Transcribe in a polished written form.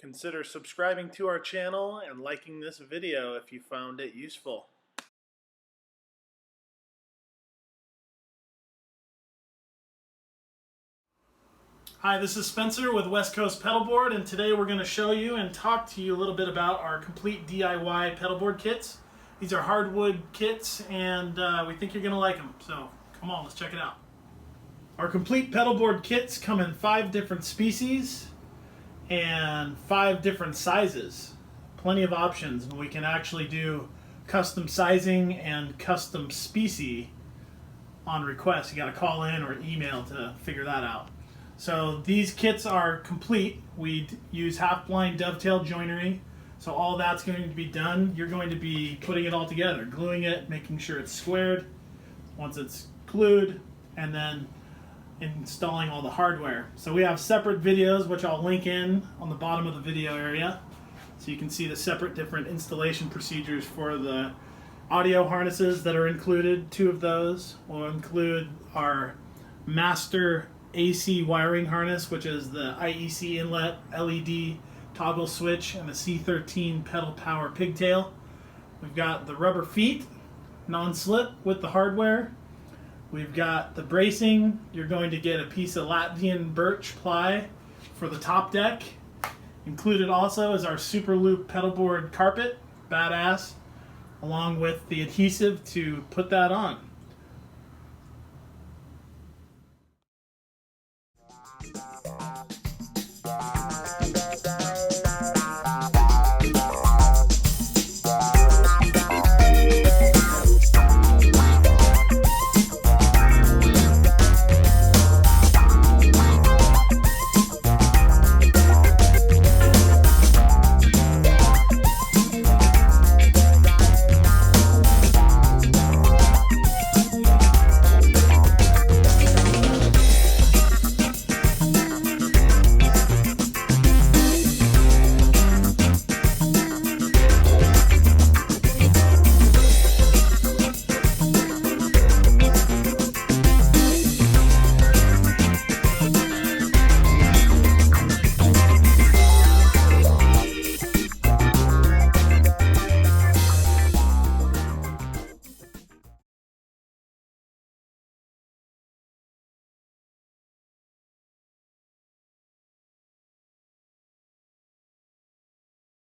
Consider subscribing to our channel and liking this video if you found it useful. Hi, this is Spencer with West Coast Pedalboard, and today we're going to show you and talk to you a little bit about our complete DIY pedalboard kits. These are hardwood kits, and we think you're going to like them, so come on, let's check it out. Our complete pedalboard kits come in 5 different species and 5 different sizes. Plenty of options, and we can actually do custom sizing and custom species on request. You got to call in or email to figure that out. So these kits are complete. We use half-blind dovetail joinery. So all that's going to be done. You're going to be putting it all together, gluing it, making sure it's squared once it's glued, and then installing all the hardware. So we have separate videos, which I'll link in on the bottom of the video area. So you can see the separate different installation procedures for the audio harnesses that are included. 2 of those will include our master AC wiring harness, which is the IEC Inlet LED toggle switch and the C13 pedal power pigtail. We've got the rubber feet, non-slip with the hardware. We've got the bracing. You're going to get a piece of Latvian birch ply for the top deck. Included also is our super loop pedalboard carpet, badass, along with the adhesive to put that on.